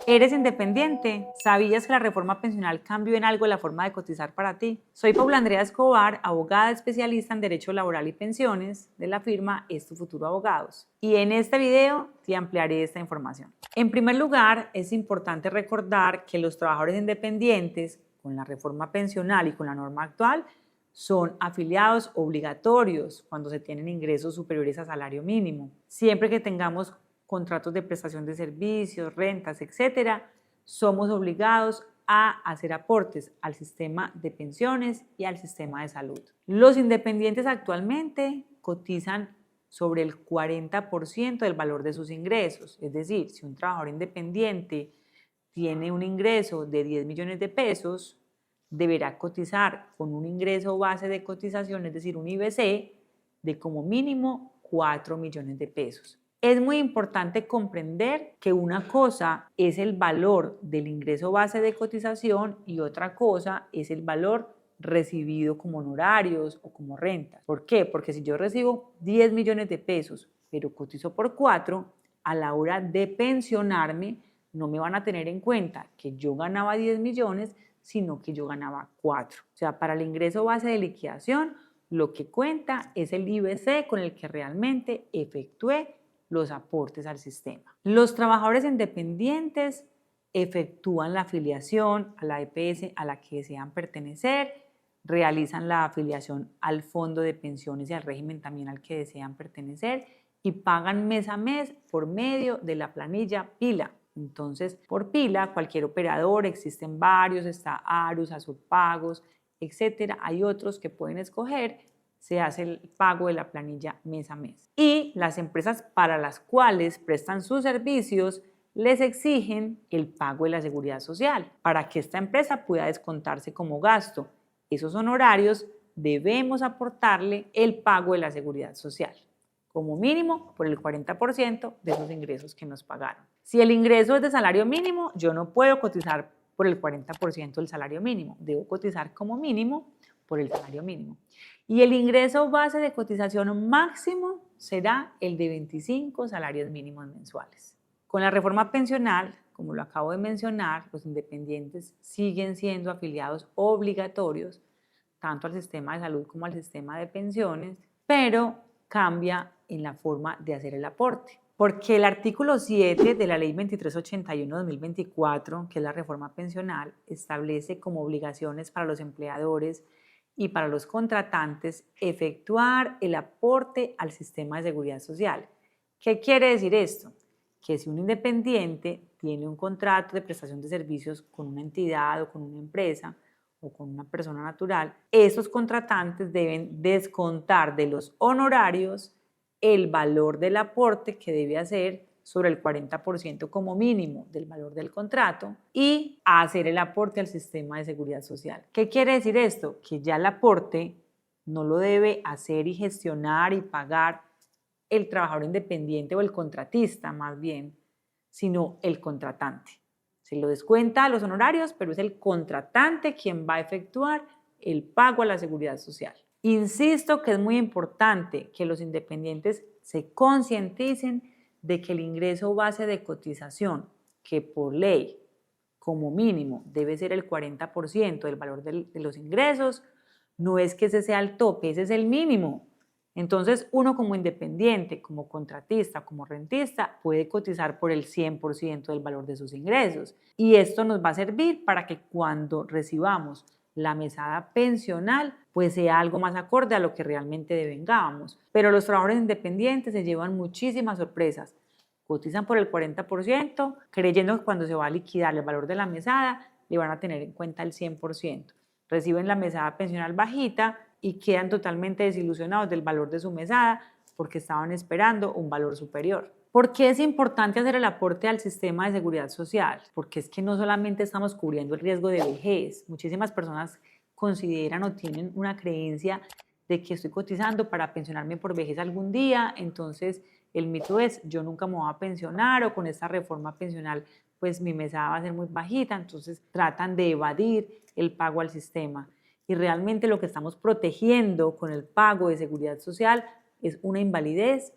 ¿Eres independiente? ¿Sabías que la reforma pensional cambió en algo la forma de cotizar para ti? Soy Paula Andrea Escobar, abogada especialista en Derecho Laboral y Pensiones de la firma Es Tu Futuro Abogados. Y en este video te ampliaré esta información. En primer lugar, es importante recordar que los trabajadores independientes, con la reforma pensional y con la norma actual, son afiliados obligatorios cuando se tienen ingresos superiores a salario mínimo. Siempre que tengamos contratos de prestación de servicios, rentas, etcétera, somos obligados a hacer aportes al sistema de pensiones y al sistema de salud. Los independientes actualmente cotizan sobre el 40% del valor de sus ingresos, es decir, si un trabajador independiente tiene un ingreso de 10 millones de pesos, deberá cotizar con un ingreso base de cotización, es decir, un IBC, de como mínimo 4 millones de pesos. Es muy importante comprender que una cosa es el valor del ingreso base de cotización y otra cosa es el valor recibido como honorarios o como rentas. ¿Por qué? Porque si yo recibo 10 millones de pesos, pero cotizo por 4, a la hora de pensionarme no me van a tener en cuenta que yo ganaba 10 millones, sino que yo ganaba 4. O sea, para el ingreso base de liquidación, lo que cuenta es el IBC con el que realmente efectué los aportes al sistema. Los trabajadores independientes efectúan la afiliación a la EPS a la que desean pertenecer, realizan la afiliación al fondo de pensiones y al régimen también al que desean pertenecer y pagan mes a mes por medio de la planilla PILA. Entonces, por PILA, cualquier operador, existen varios, está Arus, Azurpagos, etcétera. Hay otros que pueden escoger, se hace el pago de la planilla mes a mes. Y las empresas para las cuales prestan sus servicios les exigen el pago de la seguridad social para que esta empresa pueda descontarse como gasto. Esos honorarios debemos aportarle el pago de la seguridad social, como mínimo por el 40% de esos ingresos que nos pagaron. Si el ingreso es de salario mínimo, yo no puedo cotizar por el 40% del salario mínimo, debo cotizar como mínimo por el salario mínimo. Y el ingreso base de cotización máximo será el de 25 salarios mínimos mensuales. Con la reforma pensional, como lo acabo de mencionar, los independientes siguen siendo afiliados obligatorios tanto al sistema de salud como al sistema de pensiones, pero cambia en la forma de hacer el aporte. Porque el artículo 7 de la Ley 2381-2024, que es la reforma pensional, establece como obligaciones para los empleadores y para los contratantes efectuar el aporte al sistema de seguridad social. ¿Qué quiere decir esto? Que si un independiente tiene un contrato de prestación de servicios con una entidad o con una empresa o con una persona natural, esos contratantes deben descontar de los honorarios el valor del aporte que debe hacer sobre el 40% como mínimo del valor del contrato y hacer el aporte al sistema de seguridad social. ¿Qué quiere decir esto? Que ya el aporte no lo debe hacer y gestionar y pagar el trabajador independiente o el contratista más bien, sino el contratante. Se lo descuenta a los honorarios, pero es el contratante quien va a efectuar el pago a la seguridad social. Insisto que es muy importante que los independientes se concienticen de que el ingreso base de cotización, que por ley como mínimo debe ser el 40% del valor de los ingresos, no es que ese sea el tope, ese es el mínimo. Entonces, uno como independiente, como contratista, como rentista, puede cotizar por el 100% del valor de sus ingresos. Y esto nos va a servir para que cuando recibamos la mesada pensional, pues sea algo más acorde a lo que realmente devengábamos. Pero los trabajadores independientes se llevan muchísimas sorpresas. Cotizan por el 40%, creyendo que cuando se va a liquidar el valor de la mesada, le van a tener en cuenta el 100%. Reciben la mesada pensional bajita y quedan totalmente desilusionados del valor de su mesada porque estaban esperando un valor superior. ¿Por qué es importante hacer el aporte al sistema de seguridad social? Porque es que no solamente estamos cubriendo el riesgo de vejez, muchísimas personas consideran o tienen una creencia de que estoy cotizando para pensionarme por vejez algún día, entonces el mito es yo nunca me voy a pensionar o con esta reforma pensional pues mi mesada va a ser muy bajita, entonces tratan de evadir el pago al sistema. Y realmente lo que estamos protegiendo con el pago de seguridad social es una invalidez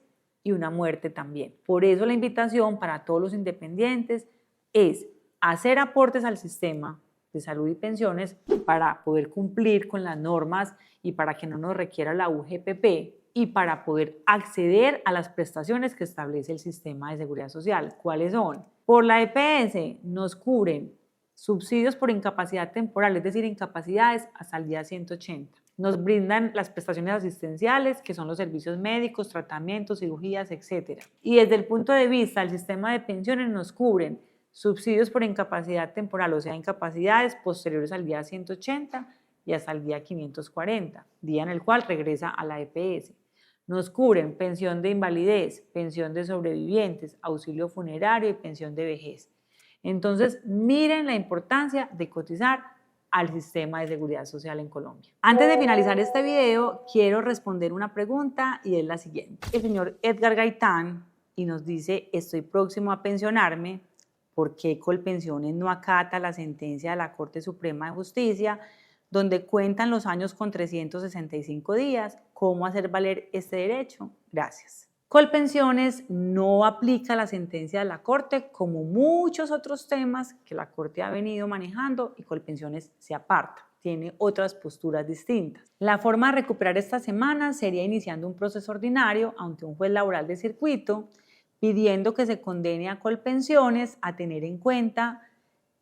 y una muerte también. Por eso la invitación para todos los independientes es hacer aportes al sistema de salud y pensiones para poder cumplir con las normas y para que no nos requiera la UGPP y para poder acceder a las prestaciones que establece el sistema de seguridad social. ¿Cuáles son? Por la EPS nos cubren subsidios por incapacidad temporal, es decir, incapacidades hasta el día 180. Nos brindan las prestaciones asistenciales, que son los servicios médicos, tratamientos, cirugías, etc. Y desde el punto de vista del sistema de pensiones nos cubren subsidios por incapacidad temporal, o sea, incapacidades posteriores al día 180 y hasta el día 540, día en el cual regresa a la EPS. Nos cubren pensión de invalidez, pensión de sobrevivientes, auxilio funerario y pensión de vejez. Entonces, miren la importancia de cotizar al sistema de seguridad social en Colombia. Antes de finalizar este video, quiero responder una pregunta y es la siguiente. El señor Edgar Gaitán y nos dice, estoy próximo a pensionarme, ¿por qué Colpensiones no acata la sentencia de la Corte Suprema de Justicia donde cuentan los años con 365 días? ¿Cómo hacer valer este derecho? Gracias. Colpensiones no aplica la sentencia de la Corte como muchos otros temas que la Corte ha venido manejando y Colpensiones se aparta, tiene otras posturas distintas. La forma de recuperar esta semana sería iniciando un proceso ordinario ante un juez laboral de circuito pidiendo que se condene a Colpensiones a tener en cuenta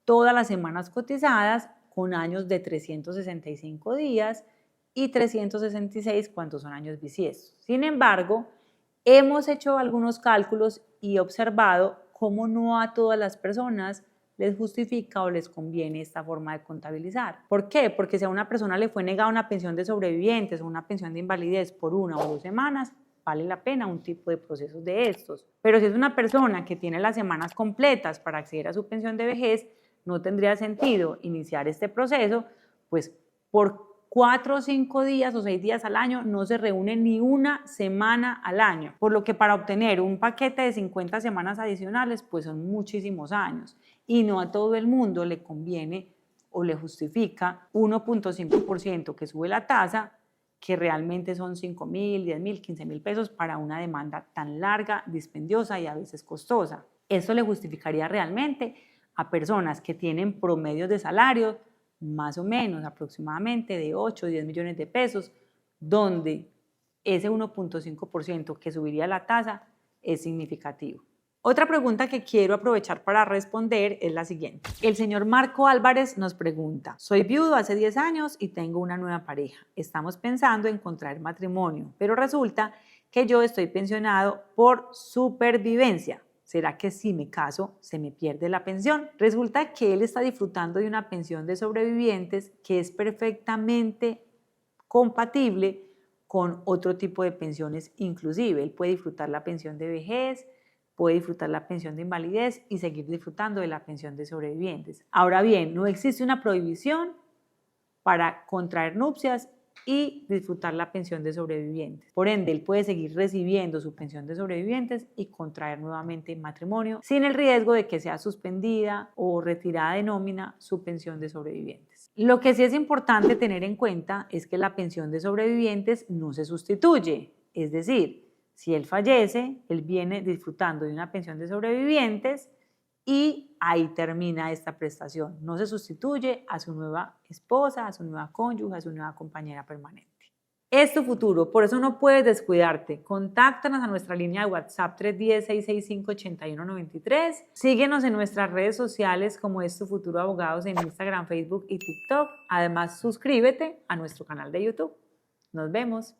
todas las semanas cotizadas con años de 365 días y 366 cuando son años bisiestos. Sin embargo, hemos hecho algunos cálculos y observado cómo no a todas las personas les justifica o les conviene esta forma de contabilizar. ¿Por qué? Porque si a una persona le fue negada una pensión de sobrevivientes o una pensión de invalidez por 1 o 2 semanas, vale la pena un tipo de procesos de estos. Pero si es una persona que tiene las semanas completas para acceder a su pensión de vejez, no tendría sentido iniciar este proceso, pues por 4 o 5 días o 6 días al año no se reúne ni una semana al año, por lo que para obtener un paquete de 50 semanas adicionales pues son muchísimos años y no a todo el mundo le conviene o le justifica 1.5% que sube la tasa, que realmente son 5.000, 10.000, 15.000 pesos para una demanda tan larga, dispendiosa y a veces costosa. Esto le justificaría realmente a personas que tienen promedios de salario más o menos aproximadamente de 8 o 10 millones de pesos, donde ese 1.5% que subiría la tasa es significativo. Otra pregunta que quiero aprovechar para responder es la siguiente. El señor Marco Álvarez nos pregunta, soy viudo hace 10 años y tengo una nueva pareja. Estamos pensando en contraer matrimonio, pero resulta que yo estoy pensionado por supervivencia. ¿Será que si me caso se me pierde la pensión? Resulta que él está disfrutando de una pensión de sobrevivientes que es perfectamente compatible con otro tipo de pensiones inclusive. Él puede disfrutar la pensión de vejez, puede disfrutar la pensión de invalidez y seguir disfrutando de la pensión de sobrevivientes. Ahora bien, no existe una prohibición para contraer nupcias y disfrutar la pensión de sobrevivientes. Por ende, él puede seguir recibiendo su pensión de sobrevivientes y contraer nuevamente matrimonio sin el riesgo de que sea suspendida o retirada de nómina su pensión de sobrevivientes. Lo que sí es importante tener en cuenta es que la pensión de sobrevivientes no se sustituye, es decir, si él fallece, él viene disfrutando de una pensión de sobrevivientes y ahí termina esta prestación. No se sustituye a su nueva esposa, a su nueva cónyuge, a su nueva compañera permanente. Es tu futuro, por eso no puedes descuidarte. Contáctanos a nuestra línea de WhatsApp 310-665-8193. Síguenos en nuestras redes sociales como Es Tu Futuro Abogados en Instagram, Facebook y TikTok. Además, suscríbete a nuestro canal de YouTube. Nos vemos.